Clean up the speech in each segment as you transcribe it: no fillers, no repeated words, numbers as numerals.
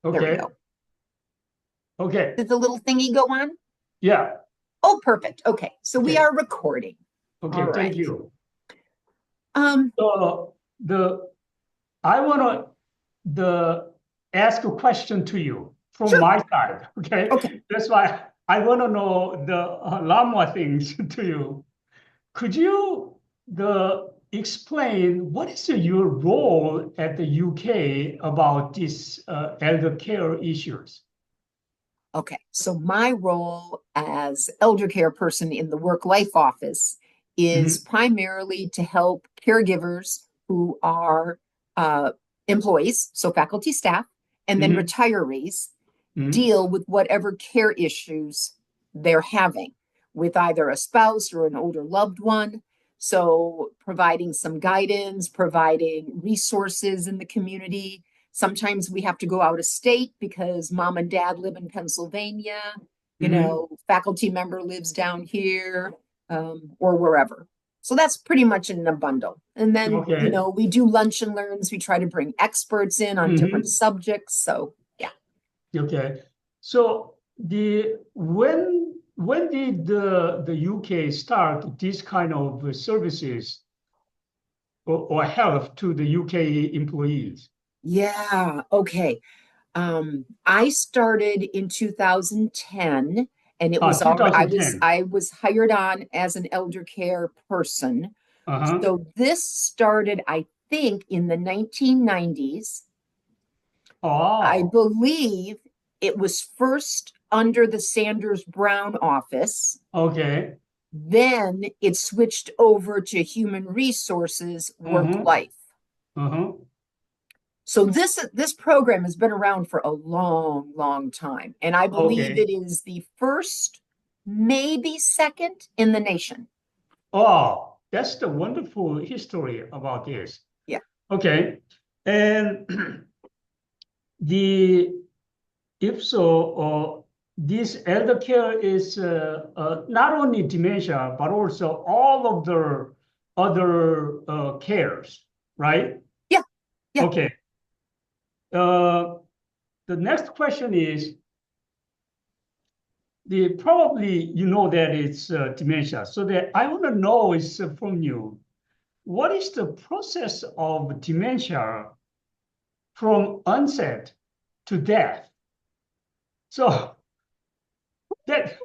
There we Okay. go. Okay. Did the little thingy go on? Yeah. Oh, perfect. Okay, so we Okay. are recording. All Okay. Thank right. you. Um, So the I want to the ask a question to you from sure. my side. Okay. Okay. That's why I want to know the lot more things to you. Could you the explain what is your role at the UK about these elder care issues? Okay. So my role as elder care person in the work life office is Hmm. primarily to help caregivers who are uh, employees, so faculty staff, and then Hmm. retirees Hmm. deal with whatever care issues they're having with either a spouse or an older loved one. So, providing some guidance, providing resources in the community. Sometimes we have to go out of state because mom and dad live in Pennsylvania, Hmm. faculty member lives down here, or wherever. So that's pretty much in a bundle. And then, Okay. we do lunch and learns. We try to bring experts in on different Hmm. subjects. So, yeah. Okay. So the when did the UK start this kind of services or help to the UK employees? Yeah. Okay. I started in 2010 and it was already 2010. I was hired on as an elder care person. Uh-huh. So this started, I think, in the 1990s. I Oh, believe it was first under the Sanders Brown office. okay. Then it switched over to human resources work Uh-huh. life. Uh-huh. So this program has been around for a long, long time, and I believe Okay. it is the first, maybe second in the nation. Oh, that's the wonderful history about this. Yeah. Okay. And the if so, this elder care is not only dementia, but also all of the other cares, right? Yeah. Yeah. Okay. Uh, the next question is the probably you know that it's dementia. So that I want to know is from you, what is the process of dementia from onset to death? So that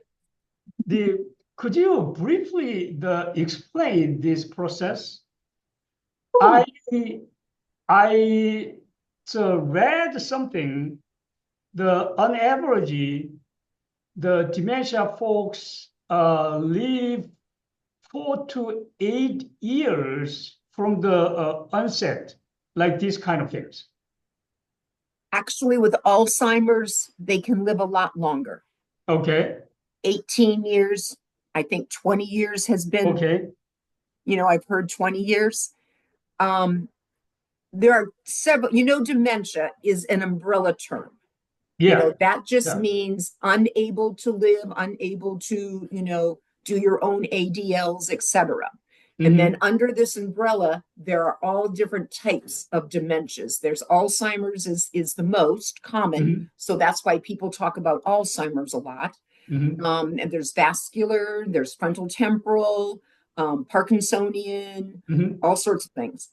the could you briefly explain this process? I Ooh, I read something. On average, the dementia folks live 4 to 8 years from the onset, like these kind of things. actually, with Alzheimer's, they can live a lot longer. Okay, 18 years, I think 20 years has been, okay, I've heard 20 years. Um, there are several, dementia is an umbrella term. yeah, That just yeah. means unable to live, unable to, do your own ADLs, etc. And then Mm-hmm, under this umbrella, there are all different types of dementias. There's Alzheimer's is the most common. mm-hmm, So that's why people talk about Alzheimer's a lot. mm-hmm, And there's vascular, there's frontal temporal, Parkinsonian, mm-hmm, all sorts of things.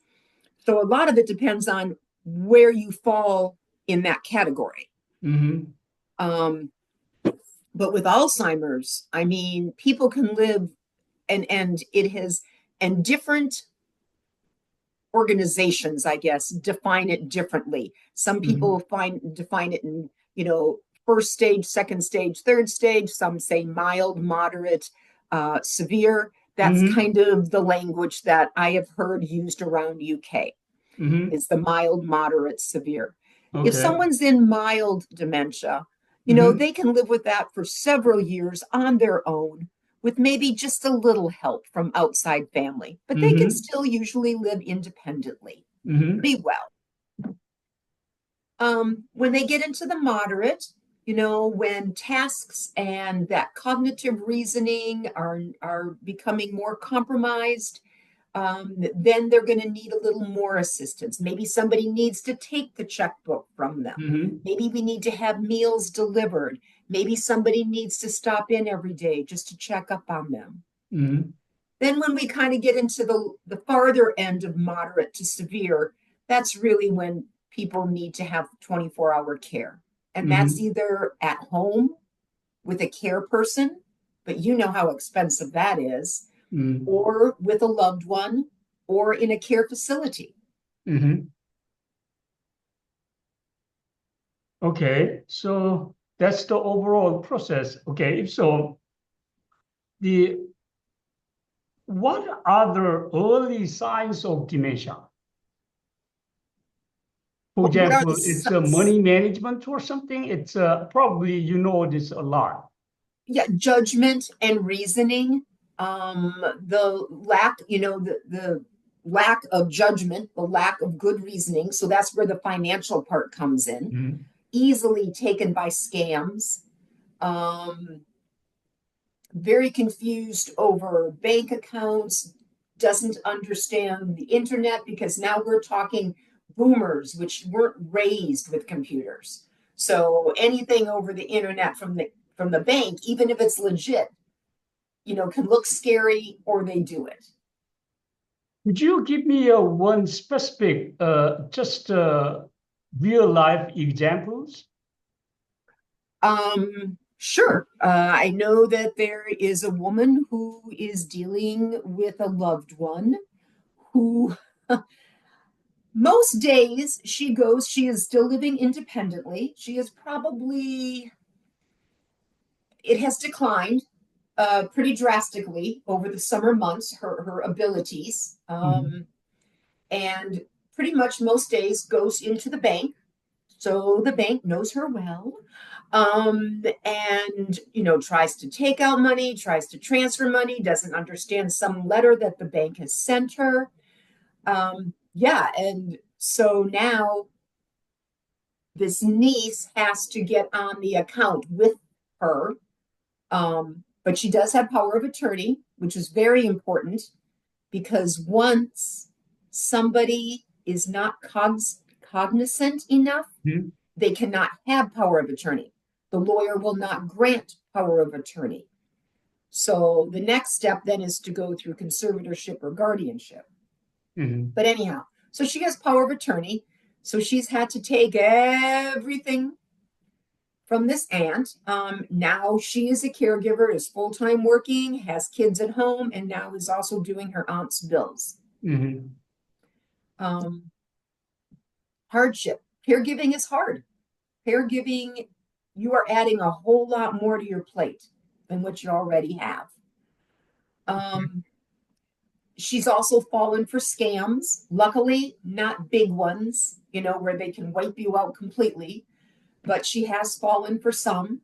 So a lot of it depends on where you fall in that category. mm-hmm, Um, but with Alzheimer's, I mean, people can live and it has and different organizations, I guess, define it differently. Some mm-hmm, people define it in, first stage, second stage, third stage. Some say mild, moderate, severe. That's mm-hmm. kind of the language that I have heard used around UK Mm-hmm. is the mild, moderate, severe. If Okay. someone's in mild dementia, Mm-hmm. they can live with that for several years on their own with maybe just a little help from outside family, but they can Mm-hmm. still usually live independently Mm-hmm. pretty well. When they get into the moderate, when tasks and that cognitive reasoning are becoming more compromised, then they're going to need a little more assistance. Maybe somebody needs to take the checkbook from them. Mm-hmm. Maybe we need to have meals delivered. Maybe somebody needs to stop in every day just to check up on them. Mm-hmm. Then when we kind of get into the farther end of moderate to severe, that's really when people need to have 24-hour care. And that's Mm-hmm. either at home with a care person, but you know how expensive that is, Mm-hmm. or with a loved one, or in a care facility. Mm-hmm. Okay, so that's the overall process. Okay, if so, the what are the early signs of dementia? For What are the example, it's a money management or something. It's probably you know this a lot. yeah, judgment and reasoning, the lack, the lack of judgment, the lack of good reasoning. So that's where the financial part comes in. Mm-hmm. Easily taken by scams. Um, very confused over bank accounts, doesn't understand the internet because now we're talking boomers, which weren't raised with computers. So anything over the internet from the bank, even if it's legit, can look scary or they do it. Could you give me one specific, just real life examples? Sure. I know that there is a woman who is dealing with a loved one who most days she is still living independently. She is probably, it has declined pretty drastically over the summer months, her abilities. Mm-hmm. And pretty much most days goes into the bank. So the bank knows her well. And, tries to take out money, tries to transfer money, doesn't understand some letter that the bank has sent her. Yeah. And so now this niece has to get on the account with her. But she does have power of attorney, which is very important because once somebody is not cognizant enough, they cannot have power of attorney. The lawyer will not grant power of attorney. So the next step then is to go through conservatorship or guardianship. Mm-hmm. But anyhow, so she has power of attorney. So she's had to take everything from this aunt. Now she is a caregiver, is full time working, has kids at home, and now is also doing her aunt's bills. Mm-hmm. Um, hardship. Caregiving is hard. Caregiving, you are adding a whole lot more to your plate than what you already have. Um, she's also fallen for scams. Luckily, not big ones, where they can wipe you out completely, but she has fallen for some.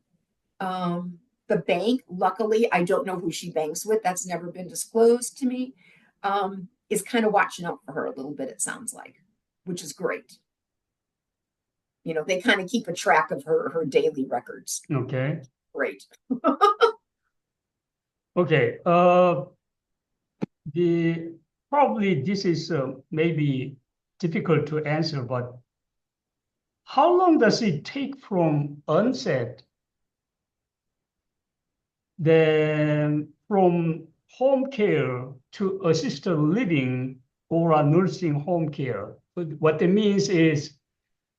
The bank, luckily, I don't know who she banks with. That's never been disclosed to me. Is kind of watching out for her a little bit, it sounds like, which is great. They kind of keep a track of her daily records. Okay. Great. Okay. The probably this is maybe difficult to answer, but how long does it take from onset, then from home care to assisted living or a nursing home care? What that means is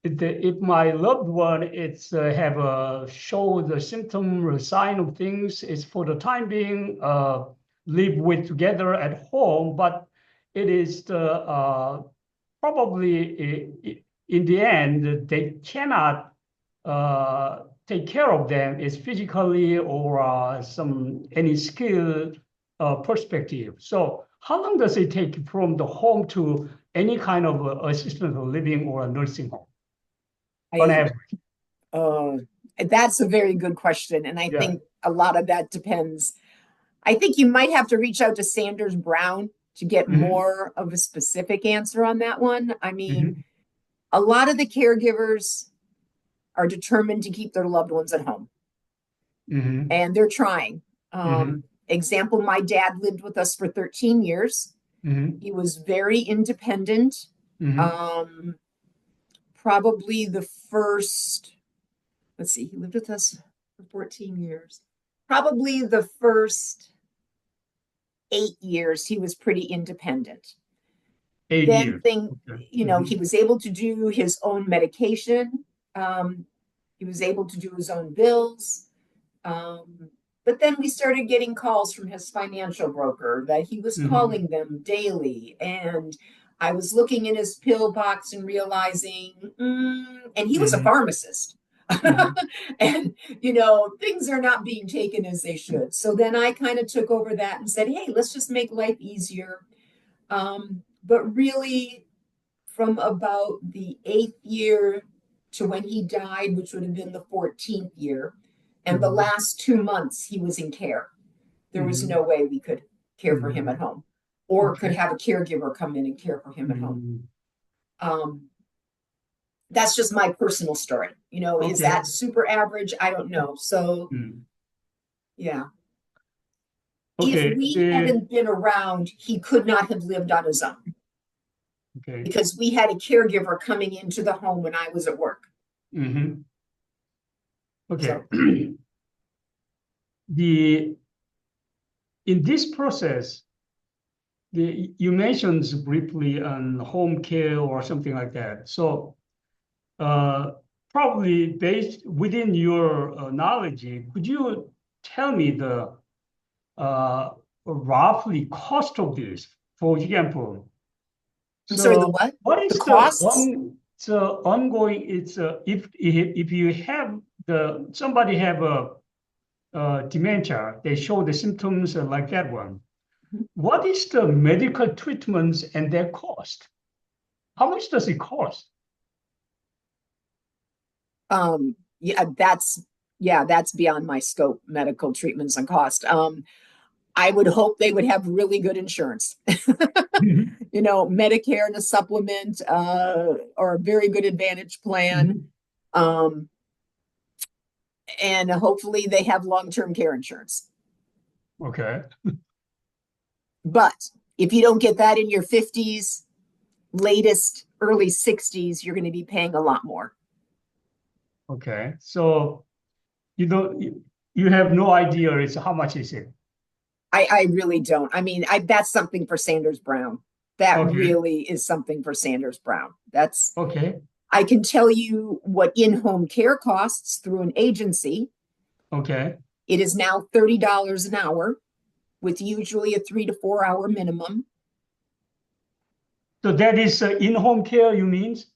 if my loved one it's have a show the symptom or sign of things, is for the time being live with together at home, but it is the probably in the end they cannot take care of them is physically or some any skill perspective. So how long does it take from the home to any kind of assisted living or a nursing home on I average? uh, that's a very good question, and I Yeah. think a lot of that depends. I think you might have to reach out to Sanders Brown to get Hmm. more of a specific answer on that one. I mean, Hmm. a lot of the caregivers are determined to keep their loved ones at home, Hmm. and they're trying. Hmm. Example, my dad lived with us for 13 years. Hmm. He was very independent. Hmm. Um, Probably the first, let's see, he lived with us for 14 years. Probably the first 8 years, he was pretty independent. 8 years. Okay. He Hmm. was able to do his own medication. Um, he was able to do his own bills. Um, but then we started getting calls from his financial broker that he was Hmm. calling them daily. And I was looking in his pill box and realizing, and he was a Hmm. pharmacist. Hmm. And, things are not being taken as they should. So then I kind of took over that and said, hey, let's just make life easier. But really, from about the 8th year to when he died, which would have been the 14th year, and the Hmm. last 2 months he was in care. There was Hmm. no way we could care for him Hmm. at home or could Okay. have a caregiver come in and care for him at home. Hmm. Um, that's just my personal story. Is Okay. that super average? I don't know. So, Mm. yeah. If Okay. we hadn't been around, he could not have lived on his own Okay. because we had a caregiver coming into the home when I was at work. Hmm. Okay. So, The in this process, you mentioned briefly on home care or something like that. So uh, probably based within your knowledge, could you tell me the uh, roughly cost of this? For example, I'm sorry, the so what? what The is costs? the ongoing? It's if you have the somebody have a dementia, they show the symptoms like that one. What is the medical treatments and their cost? How much does it cost? Yeah, that's beyond my scope, medical treatments and cost. I would hope they would have really good insurance. Mhm. Medicare and a supplement, or a very good Advantage plan. Mhm. Um, and hopefully they have long-term care insurance. Okay. But if you don't get that in your 50s, latest early 60s, you're going to be paying a lot more. Okay. So you don't you have no idea it's how much is it? I really don't. I mean, that's something for Sanders Brown. That Okay. really is something for Sanders Brown. That's Okay. I can tell you what in-home care costs through an agency. Okay. It is now $30 an hour with usually a 3 to 4 hour minimum. So that is in-home care, you means?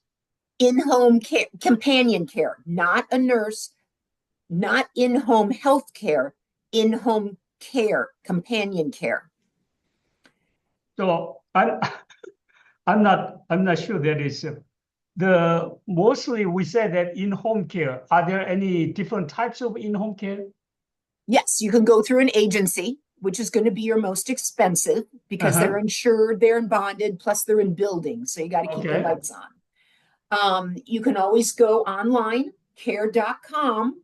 In-home care, companion care, not a nurse, not in-home health care, in-home care, companion care. So I'm not sure that is the mostly we say that in-home care. Are there any different types of in-home care? Yes, you can go through an agency, which is going to be your most expensive because they're Uh-huh. insured, they're in bonded, plus they're in buildings. So you got to keep the Okay. lights on. You can always go online, care.com.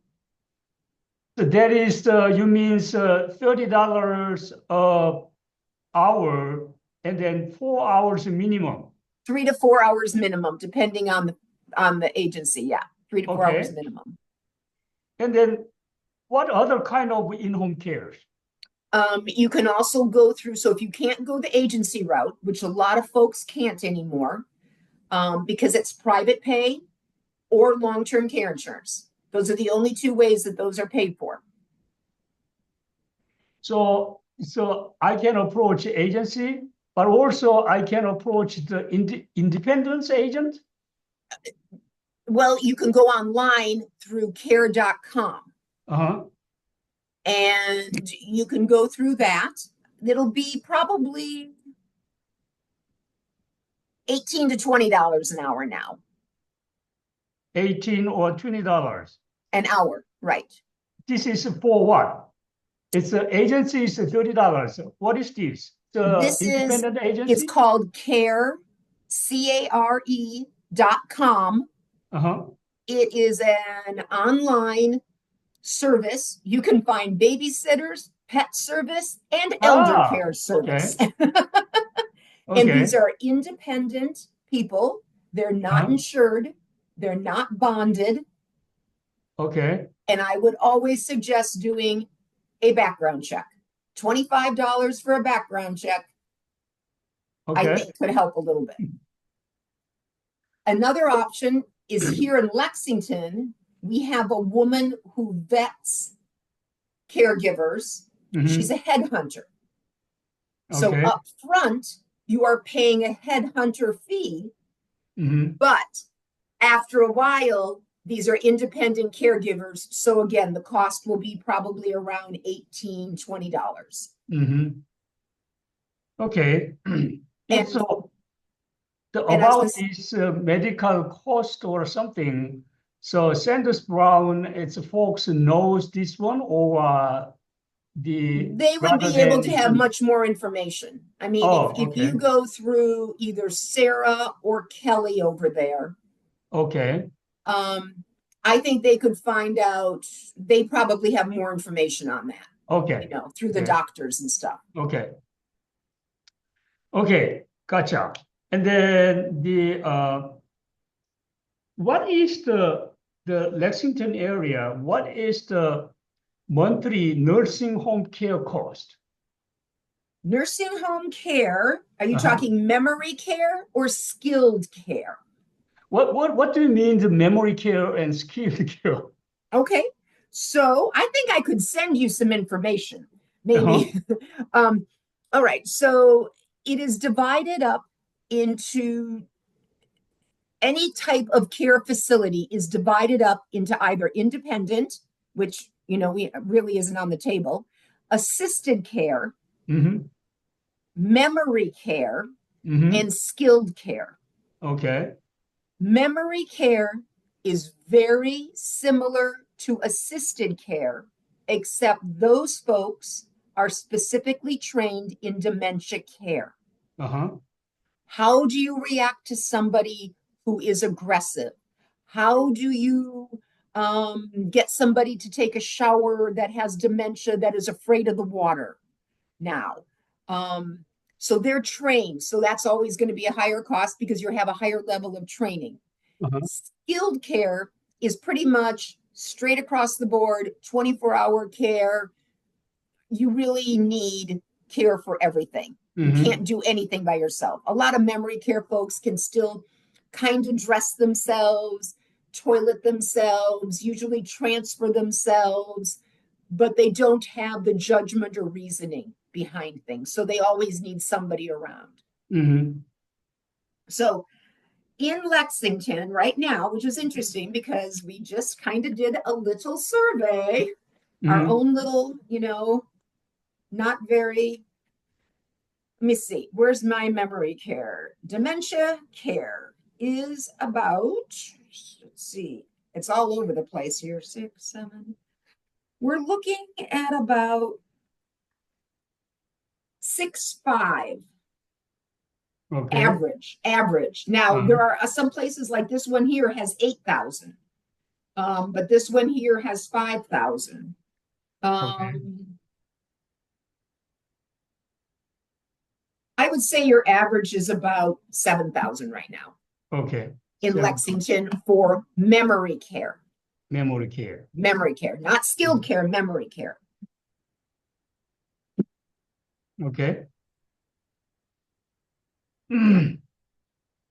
So that is you means $30 a hour and then 4 hours minimum. 3 to 4 hours minimum, depending on the agency. Yeah, 3 to 4 hours Okay. minimum. And then what other kind of in-home cares? You can also go through, so if you can't go the agency route, which a lot of folks can't anymore, because it's private pay or long-term care insurance. Those are the only two ways that those are paid for. So I can approach agency, but also I can approach the independence agent. Well, you can go online through care.com Uh-huh. and you can go through that. It'll be probably 18 to $20 an hour now. 18 or $20. An hour, right? This is for what? It's an agency is $30. What is this? The This is independent it's agency? called care.com. Uh-huh. It is an online service. You can find babysitters, pet service, and elder Ah, care okay. service. And these Okay. are independent people. They're not Uh-huh. insured, they're not bonded. Okay. And I would always suggest doing a background check. $25 for a background check, I Okay. think could help a little bit. Another option is here in Lexington, we have a woman who vets caregivers. She's Hmm. a headhunter. So Okay. up front, you are paying a headhunter fee, Hmm. but after a while, these are independent caregivers. So again, the cost will be probably around $18, $20. Hmm. Okay. And And so I was about going to this medical cost or something, so Sanders Brown, it's folks knows this one or the they would rather be able than to it's have much more information. I mean, oh, if you okay. go through either Sarah or Kelly over there, Okay. um, I think they could find out, they probably have more information on that, Okay. through the Okay. doctors and stuff. Okay. Okay. Gotcha. And then the what is the Lexington area? What is the monthly nursing home care cost? Nursing home care, are you Uh-huh. talking memory care or skilled care? What do you mean the memory care and skilled care? Okay. So I think I could send you some information, Uh-huh. maybe. um, all right. So it is divided up into any type of care facility is divided up into either independent, which, we really isn't on the table, assisted care, Mm-hmm. memory care, Mm-hmm. and skilled care. Okay. Memory care is very similar to assisted care, except those folks are specifically trained in dementia care. Uh-huh. How do you react to somebody who is aggressive? How do you get somebody to take a shower that has dementia that is afraid of the water now? Um, so they're trained. So that's always going to be a higher cost because you have a higher level of training. Uh-huh. Skilled care is pretty much straight across the board, 24-hour care. You really need care for everything. You Mm-hmm. can't do anything by yourself. A lot of memory care folks can still kind of dress themselves, toilet themselves, usually transfer themselves, but they don't have the judgment or reasoning behind things. So they always need somebody around. Mm-hmm. So in Lexington right now, which is interesting because we just kind of did a little survey, our Mm-hmm. own little, not very, let me see, where's my memory care? Dementia care is about, let's see, it's all over the place here, 6, 7. We're looking at about 6.5 Okay. average. Now Uh-huh. there are some places like this one here has 8,000. But this one here has 5,000. Okay. Um, I would say your average is about 7,000 right now Okay. in 7,000. Lexington for memory care. Memory care. Memory care, not skilled care, memory care. Okay.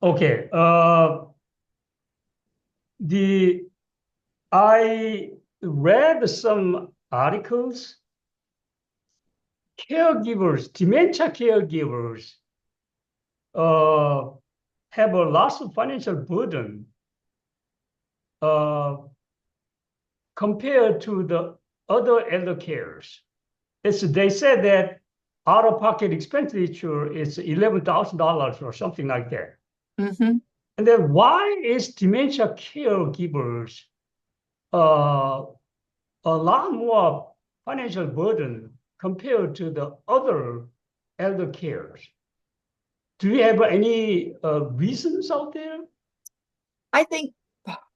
Okay. The I read some articles. Caregivers, dementia caregivers, uh, have a lot of financial burden uh, compared to the other elder cares. They said that out-of-pocket expenditure is $11,000 or something like that. Mm-hmm. And then why is dementia caregivers uh, a lot more financial burden compared to the other elder cares? Do you have any reasons out there? I think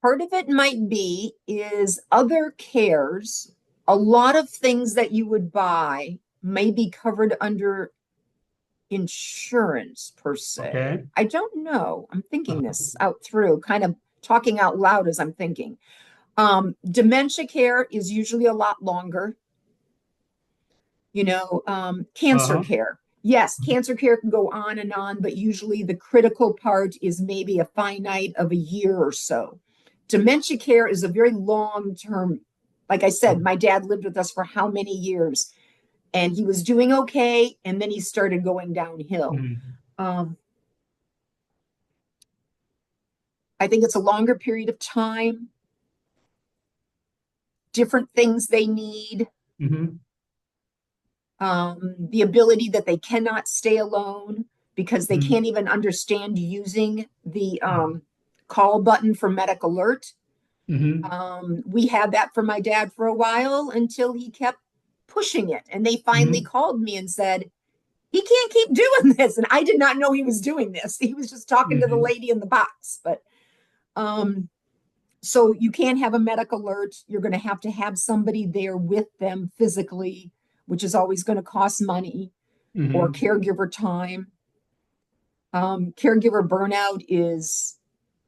part of it might be is other cares. A lot of things that you would buy may be covered under insurance per se. Okay. I don't know. I'm thinking this out through, kind of talking out loud as I'm thinking. Dementia care is usually a lot longer. Cancer Uh-huh. care. Yes, cancer care can go on and on, but usually the critical part is maybe a finite of a year or so. Dementia care is a very long term. Like I said, my dad lived with us for how many years, and he was doing okay, and then he started going downhill. Mhm. Um, I think it's a longer period of time, different things they need, Mhm. the ability that they cannot stay alone because they Mhm. can't even understand using the call button for medic alert. Mhm. We had that for my dad for a while until he kept pushing it. And they finally Mhm. called me and said, he can't keep doing this. And I did not know he was doing this. He was just talking to the Mhm. lady in the box. But um, so you can't have a medic alert. You're going to have somebody there with them physically, which is always going to cost money or Mhm. caregiver time. Caregiver burnout is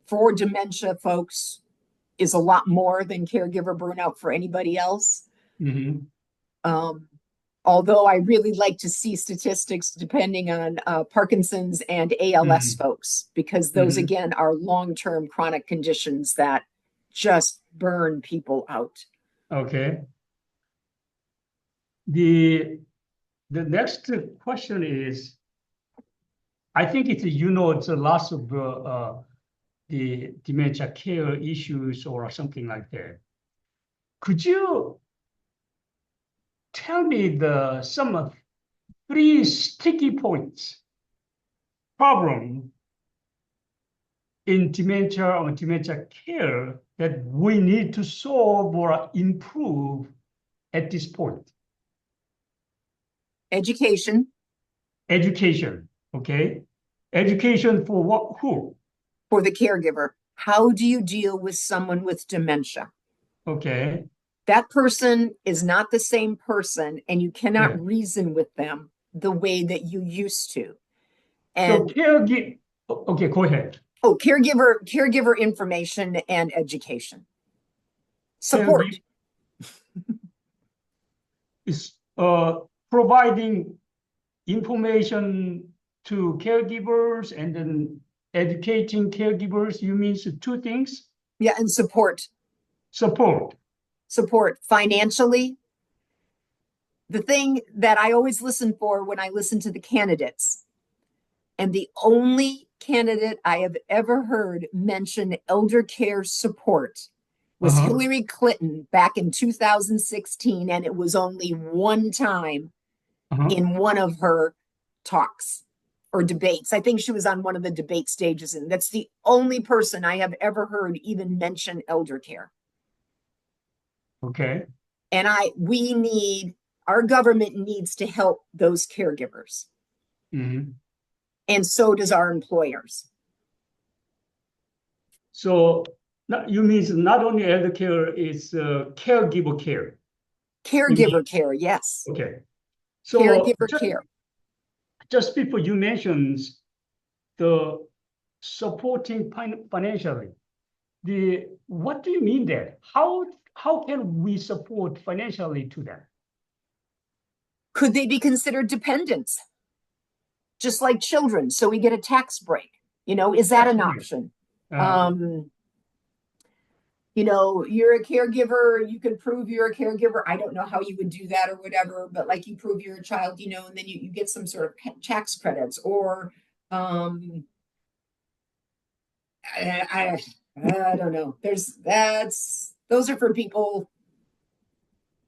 for dementia folks is a lot more than caregiver burnout for anybody else. Mhm. Um, Although I really like to see statistics depending on Parkinson's and ALS Mhm. folks, because those Mhm. again are long term chronic conditions that just burn people out. Okay. The the next question is, I think it's a lots of the dementia care issues or something like that. Could you tell me the some of three sticky points problem in dementia or dementia care that we need to solve or improve at this point? Education Education, okay? Education for what? Who? for the caregiver. How do you deal with someone with dementia? Okay. That person is not the same person, and you cannot Yeah. reason with them the way that you used to. So And caregiver. Okay, go ahead. caregiver information and education. Caregiver Support. is providing information to caregivers and then educating caregivers. You mean two things? Yeah, and support. Support. Support financially. The thing that I always listen for when I listen to the candidates, and the only candidate I have ever heard mention elder care support was Uh-huh. Hillary Clinton back in 2016, and it was only one time Uh-huh. in one of her talks or debates. I think she was on one of the debate stages, and that's the only person I have ever heard even mention elder care. Okay. And our government needs to help those caregivers, Mhm. and so does our employers. So you mean not only elder care, it's caregiver care. You mean, Caregiver care, yes. okay. So Caregiver care. just before you mentioned the supporting financially, the what do you mean there? How can we support financially to them? Could they be considered dependents, just like children? So we get a tax break. Is that Tax an break. option? Uh, Um, you're a caregiver, you can prove you're a caregiver. I don't know how you would do that or whatever, but like you prove you're a child, and then you get some sort of tax credits or um I, I don't know. Those are for people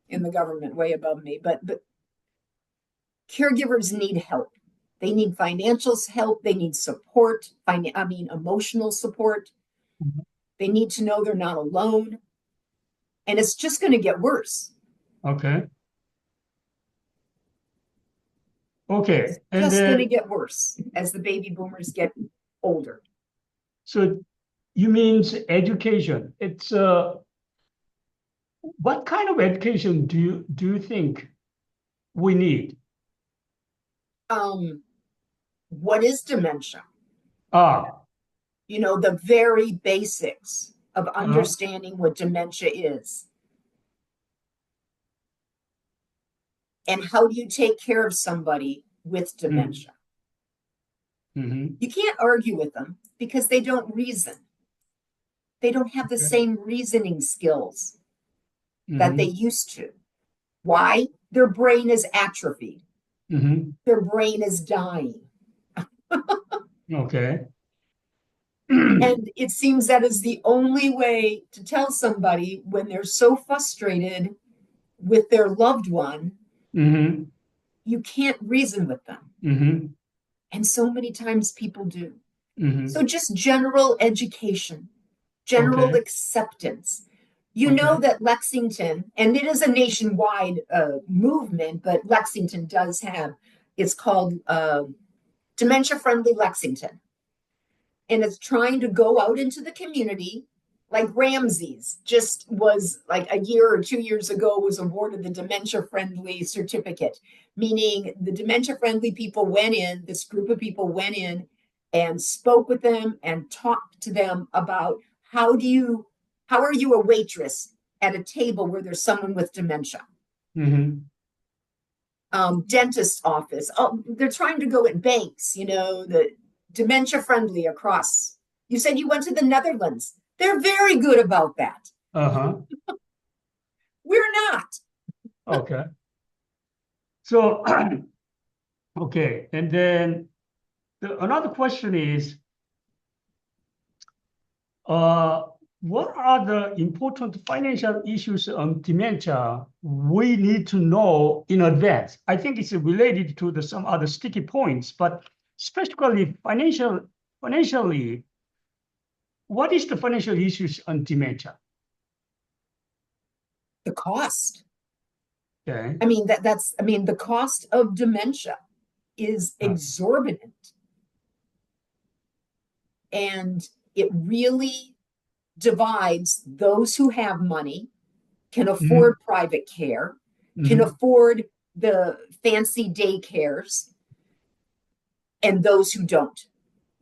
in the government way above me, but caregivers need help. They need financial help. They need support. Emotional support. They need to know they're not alone. And it's just going to get worse. okay. Okay. And Just going to then get worse as the baby boomers get older. so you means education. It's what kind of education do you think we need? Um, What is dementia? Ah, The very basics of uh, understanding what dementia is. And how do you take care of somebody with mm, dementia? mm-hmm, You can't argue with them because they don't reason. They don't have the okay, same reasoning skills that they mm-hmm, used to. Why? Their brain is atrophied. mm-hmm, Their brain is dying. okay. And it seems that is the only way to tell somebody when they're so frustrated with their loved one, Mm-hmm, you can't reason with them. mm-hmm, And so many times people do. mm-hmm, So just general education, general okay, acceptance. You know okay, that Lexington, and it is a nationwide movement, but Lexington does have, it's called Dementia Friendly Lexington. And it's trying to go out into the community. Like Ramsey's just was like a year or 2 years ago was awarded the dementia friendly certificate, meaning the dementia friendly people went in, this group of people went in and spoke with them and talked to them about how are you a waitress at a table where there's someone with dementia? mm-hmm, Dentist office. Oh, they're trying to go at banks, the dementia friendly across. You said you went to the Netherlands. They're very good about that. uh-huh, We're not. okay. So, okay, and then another question is, Uh, what are the important financial issues on dementia we need to know in advance? I think it's related to some other sticky points, but specifically financially, what is the financial issues on dementia? The cost. Okay. The cost of dementia is Uh, exorbitant, and it really divides those who have money, can mhm, afford private care, can mhm, afford the fancy daycares, and those who don't.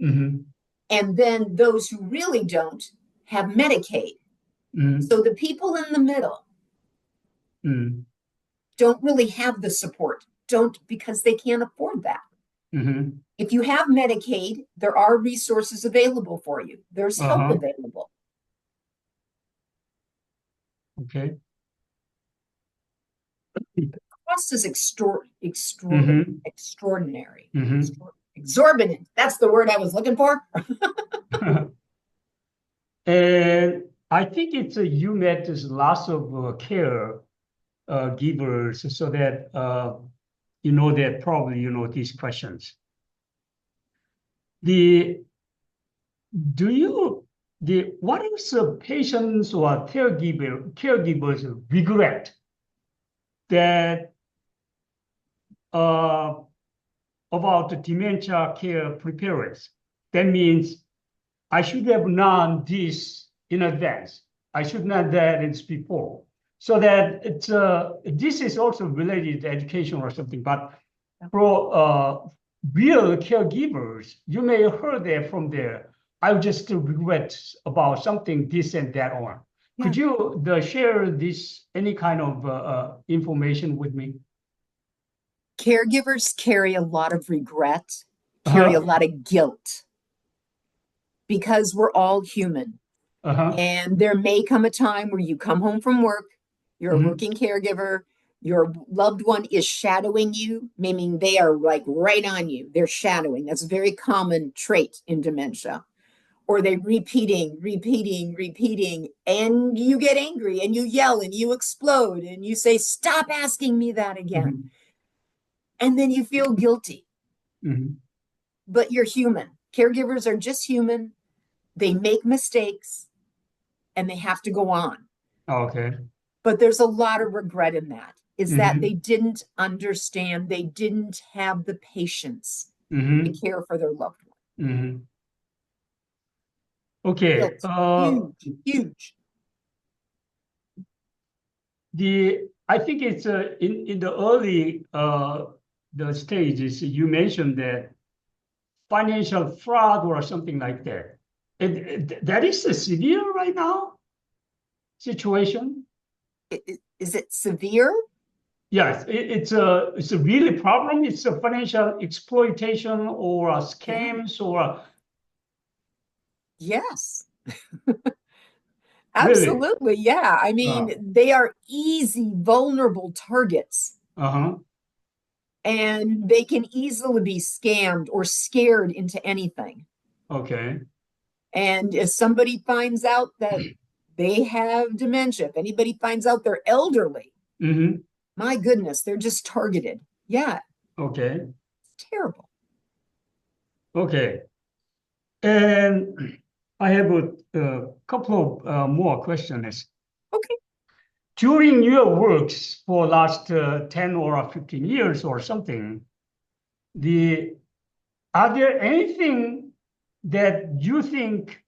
mhm, And then those who really don't have Medicaid. mhm, So the people in the middle mhm, don't really have the support, don't because they can't afford that. mhm. If you have Medicaid, there are resources available for you, there's help Uh-huh. available. Okay. Cost is Mhm, extraordinary, mhm. exorbitant. That's the word I was looking for. And I think you met this lots of care givers so that you know that probably you know these questions. The do you the what is the patients or caregivers regret that uh, about the dementia care preparedness? That means I should have known this in advance. I should know that it's before. So that this is also related to education or something. But for real caregivers, you may have heard that from there. I just regret about something, this and that on. Yeah. Could you share this any kind of information with me? Caregivers carry a lot of regret, carry a Uh-huh. lot of guilt because we're all human. Uh-huh. And there may come a time where you come home from work, you're a Mm-hmm. working caregiver, your loved one is shadowing you, meaning they are like right on you. They're shadowing. That's a very common trait in dementia. Or they repeating, and you get angry and you yell and you explode and you say, "Stop asking me that again." Mm-hmm. And then you feel guilty, Mm-hmm. but you're human. Caregivers are just human. They make mistakes and they have to go on. Okay. But there's a lot of regret in that, is that they Mm-hmm. didn't understand, they didn't have the patience to Mm-hmm. care for their loved one. Mm-hmm. Okay. Guilt, huge, huge. I think it's in the early the stages you mentioned that financial fraud or something like that. That is a severe right now situation. Is it severe? Yes, it's a really problem. It's a financial exploitation or Yeah. scams or Yes. really. Absolutely. Yeah. I Uh, mean, they are easy, vulnerable targets, uh-huh. and they can easily be scammed or scared into anything. Okay. And if somebody finds out that they have dementia, if anybody finds out they're elderly, Hmm. my goodness, they're just targeted. Yeah, Okay. it's terrible. Okay. And I have a couple of more questions. Okay. During your works for last 10 or 15 years or something, the are there anything that you think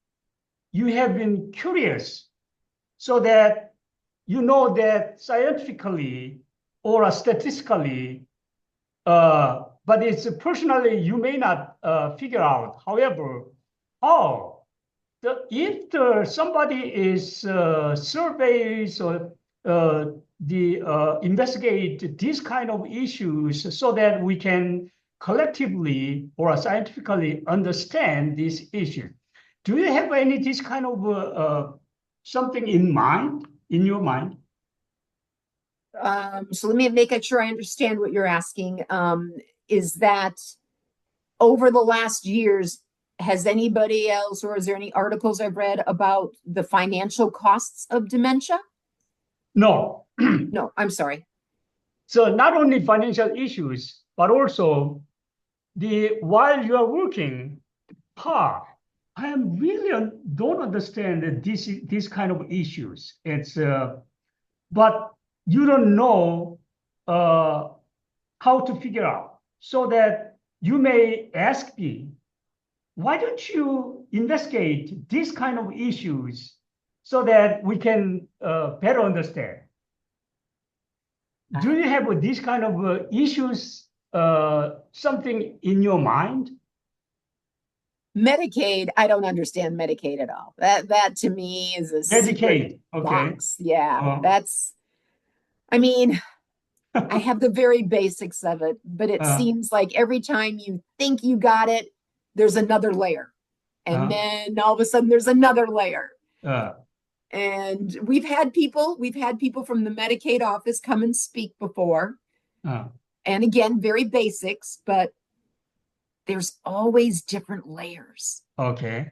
you have been curious so that you know that scientifically or statistically, but it's personally you may not figure out. However, oh, somebody is surveys or investigate these kind of issues so that we can collectively or scientifically understand this issue. Do you have any this kind of something in mind, in your mind? So let me make sure I understand what you're asking. Is that over the last years, has anybody else, or is there any articles I've read about the financial costs of dementia? No. No, I'm sorry. So not only financial issues, but also the while you are working, ha, I am really don't understand these kind of issues. It's but you don't know uh, how to figure out, so that you may ask me, why don't you investigate these kind of issues so that we can better understand? Do you have these kind of issues, something in your mind? Medicaid, I don't understand Medicaid at all. That to me is a secret Dedicate. Okay. box. Yeah, Uh, that's I mean, I have the very basics of it, but it uh, seems like every time you think you got it, there's another layer. And uh, then all of a sudden there's another layer. uh, And we've had people from the Medicaid office come and speak before. uh, And again, very basics, but there's always different layers. okay.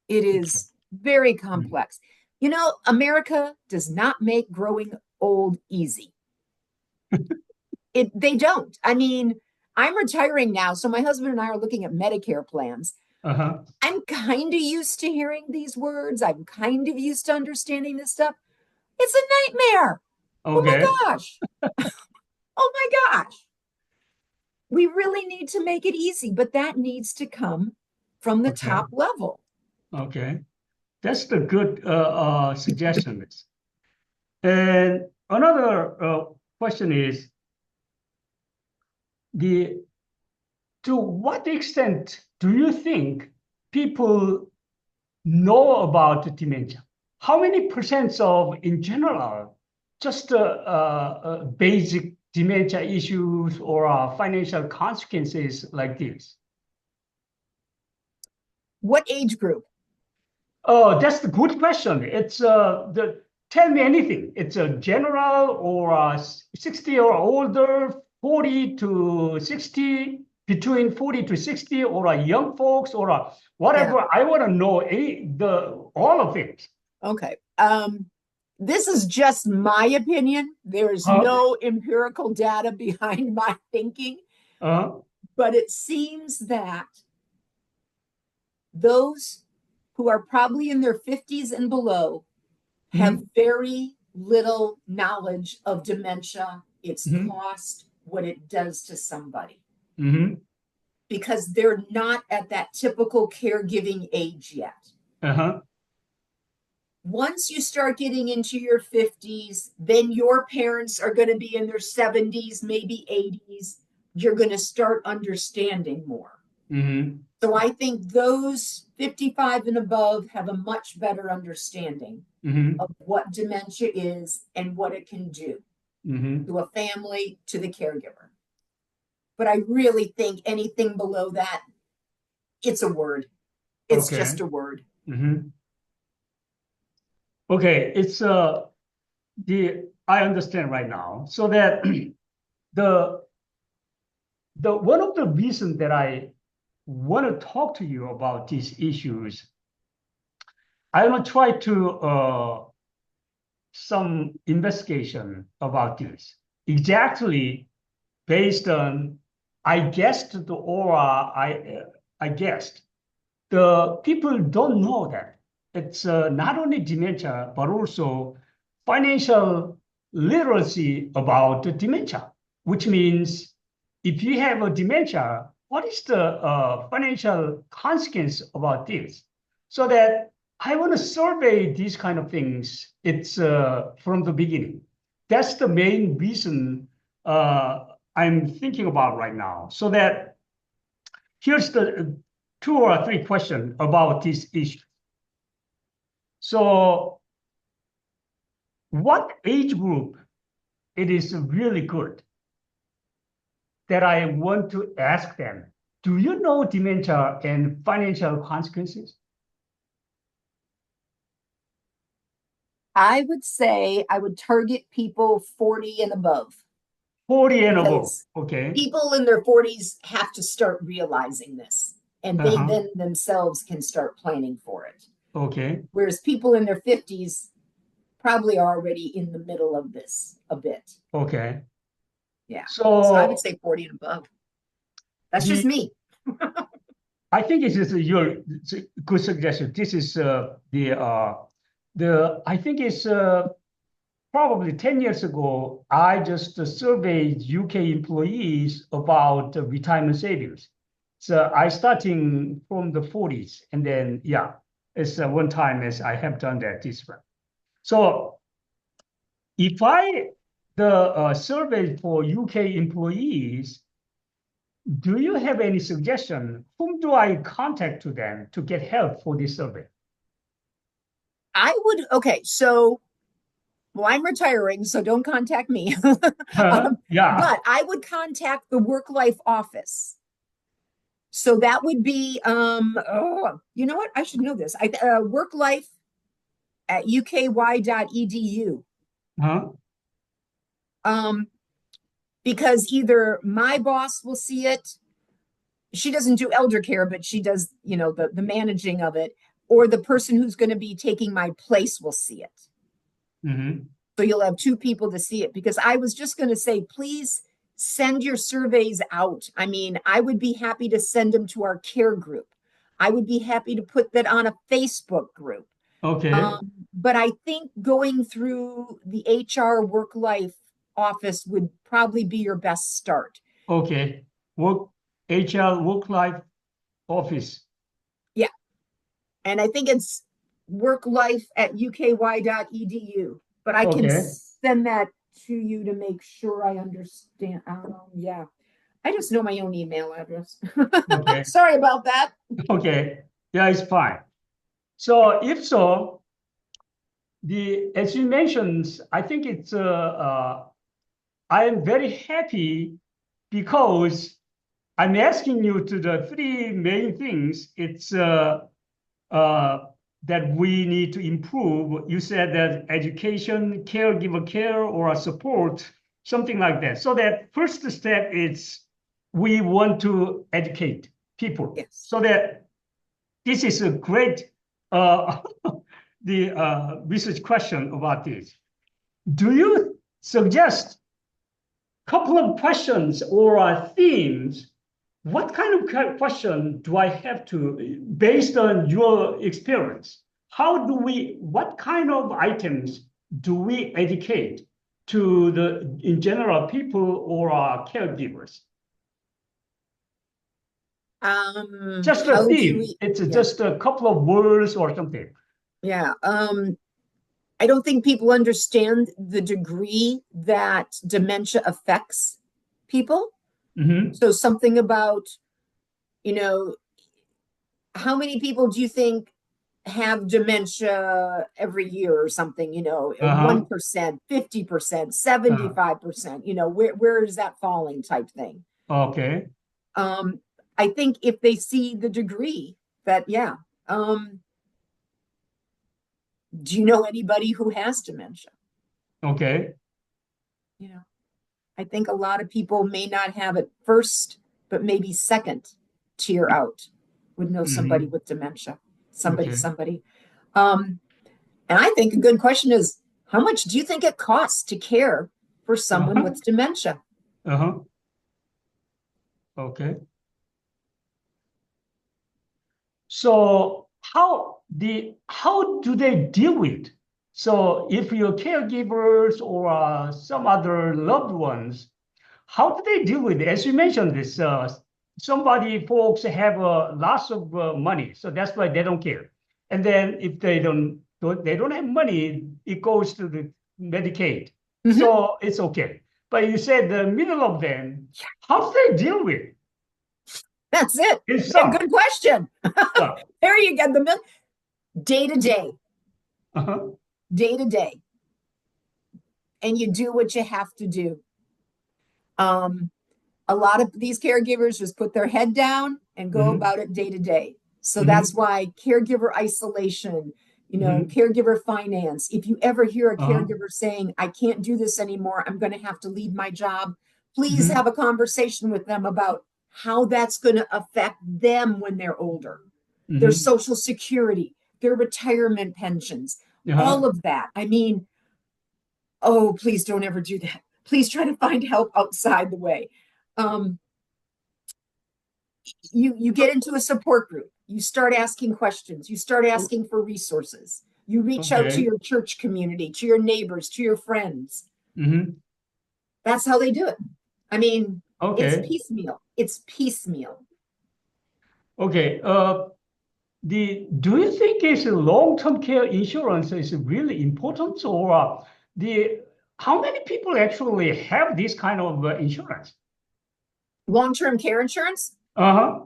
It Okay. is very Mm. complex. You know, America does not make growing old easy. They don't. I mean, I'm retiring now, so my husband and I are looking at Medicare plans. Uh-huh. I'm kind of used to hearing these words. I'm kind of used to understanding this stuff. It's a nightmare. Oh Okay. my gosh. Oh my gosh. We really need to make it easy, but that needs to come from the Okay. top level. Okay. That's the good suggestion. And another question is the to what extent do you think people know about dementia? How many percent of, in general, just basic dementia issues or financial consequences like this? What age group? Oh, that's the good question. It's the tell me anything. It's a general or 60 or older, 40 to 60, between 40 to 60, or young folks, or Yeah. whatever. I want to know all of it. Okay. This is just my opinion. There is Huh? no empirical data behind my thinking, Uh, but it seems that those who are probably in their 50s and below have mhm, very little knowledge of dementia, its mhm, cost, what it does to somebody, mhm, because they're not at that typical caregiving age yet. uh-huh, Once you start getting into your 50s, then your parents are going to be in their 70s, maybe 80s. You're going to start understanding more. Mm-hmm. So I think those 55 and above have a much better understanding Mm-hmm. of what dementia is and what it can do Mm-hmm. to a family, to the caregiver. But I really think anything below that, it's a word. It's Okay. just a word. Mm-hmm. Okay. It's the I understand right now. So that the the one of the reasons that I want to talk to you about these issues, I want to try to some investigation about this. Exactly based on I guessed the aura I guessed. The people don't know that it's not only dementia but also financial literacy about the dementia, which means if you have a dementia, what is the financial consequence about this? So that I want to survey these kind of things. It's from the beginning. That's the main reason I'm thinking about right now. So that here's the two or three questions about this issue. So, what age group it is really good that I want to ask them? Do you know dementia and financial consequences? I would say I would target people 40 and above 40 and above. because Okay. people in their 40s have to start realizing this and they Uh-huh. then themselves can start planning for it. Okay. Whereas people in their 50s probably are already in the middle of this a bit. Okay. Yeah. So I would So say 40 and above. That's just the me. I think it is your good suggestion. This is the I think it's probably 10 years ago, I just surveyed UK employees about retirement savings. So I starting from the 40s, and then yeah, it's one time as I have done that this one. So if I the survey for UK employees, do you have any suggestion? Whom do I contact to them to get help for this survey? I would, okay, so, well, I'm retiring, so don't contact me. Yeah. But I would contact the work life office. So that would be, oh, you know what? I should know this. Work life at uky.edu. Huh? Um, because either my boss will see it, she doesn't do elder care, but she does, the managing of it, or the person who's going to be taking my place will see it. Mm-hmm. So you'll have two people to see it. Because I was just going to say, please send your surveys out. I mean, I would be happy to send them to our care group. I would be happy to put that on a Facebook group. Okay. But I think going through the HR work life office would probably be your best start. Okay. Work HR work life office. Yeah. And I think it's work life at uky.edu. But I can Okay. send that to you to make sure I understand. Yeah. I just know my own email address. Okay. Sorry about that. Okay. Yeah, it's fine. So if so, the as you mentioned, I think it's I am very happy because I'm asking you to the three main things. It's uh, that we need to improve. You said that education, caregiver care, or support, something like that. So that first step is we want to educate people. Yes. So that this is a great uh, the research question about this. Do you suggest a couple of questions or themes? What kind of question do I have to, based on your experience, what kind of items do we educate to the, in general, people or caregivers? Just a How do theme. we, It's yeah, just a couple of words or something. yeah. I don't think people understand the degree that dementia affects people. Hmm. So something about, You know, how many people do you think have dementia every year or something? You know, Uh-huh. 1%, 50%, Uh, 75%, where is that falling type thing? okay. Um, I think if they see the degree that, yeah. Um, do you know anybody who has dementia? Okay. You know, I think a lot of people may not have it first, but maybe second tier out would know somebody Hmm. with dementia. Okay. Somebody. Um, and I think a good question is, how much do you think it costs to care for someone Uh-huh. with dementia? Uh-huh. Okay. So how do they deal with? So if your caregivers or some other loved ones, how do they deal with it? As you mentioned this, somebody folks have lots of money, so that's why they don't care. And then if they don't have money, it goes to the Medicaid, Mhm. so it's okay. But you said the middle of them, how do they deal with it? That's it. In Yeah, some, good question. yeah. There you go. The day to day, Uh-huh. day to day, and you do what you have to do. Um, a lot of these caregivers just put their head down and go Hmm. about it day to day. So that's Hmm. why caregiver isolation, Hmm. caregiver finance. If you ever hear a Uh-huh. caregiver saying, I can't do this anymore, I'm going to have to leave my job, please Hmm. have a conversation with them about how that's going to affect them when they're older, their Hmm. social security, their retirement pensions, all Uh-huh. of that. I mean, oh, please don't ever do that. Please try to find help outside the way. Um, you get into a support group, you start asking questions, you start O- asking for resources, you reach out to Okay. your church community, to your neighbors, to your friends. Hmm. That's how they do it. I mean, it's Okay. piecemeal, it's piecemeal. Okay. Do you think is long-term care insurance is really important, or the how many people actually have this kind of insurance? Long-term care insurance, Uh-huh.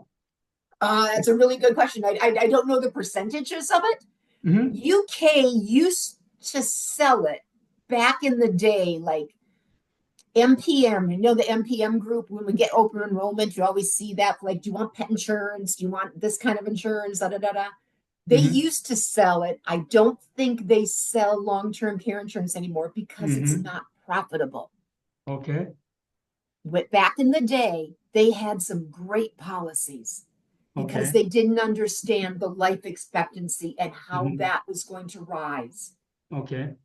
that's a really good question. I don't know the percentages of it. Hmm. UK used to sell it back in the day, like MPM, the MPM group, when we get open enrollment, you always see that, like, do you want pet insurance? Do you want this kind of insurance? Da, da, da, da. They Hmm. used to sell it. I don't think they sell long term care insurance anymore because it's Hmm. not profitable. Okay. But back in the day, they had some great policies because Okay. they didn't understand the life expectancy and how Hmm. that was going to rise. Okay.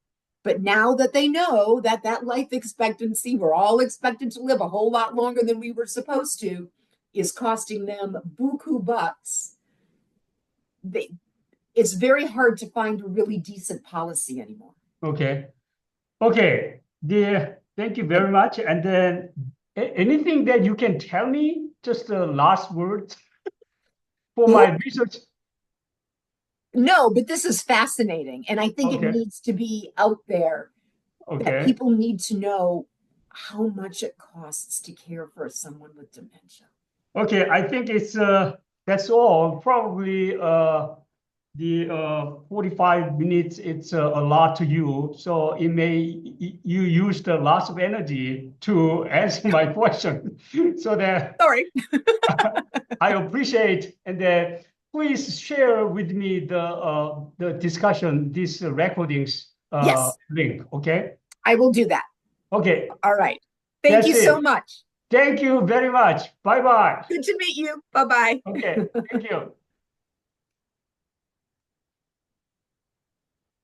But now that they know that that life expectancy, we're all expected to live a whole lot longer than we were supposed to, is costing them buku bucks. They, it's very hard to find a really decent policy anymore. Okay. Okay. Dear, thank you And very much. And then anything that you can tell me, just the last words for who? my research. No, but this is fascinating. And I think it Okay. needs to be out there that Okay. people need to know how much it costs to care for someone with dementia. Okay. I think it's that's all. Probably the 45 minutes, it's a lot to you. So it may you used a lot of energy to answer my question. So that Sorry. I appreciate, and please share with me the discussion, these recordings Yes, link. Okay. I will do that. Okay. All right. Thank That's you so it. much. Thank you very much. Bye bye. Good to meet you. Bye bye. Okay. Thank you.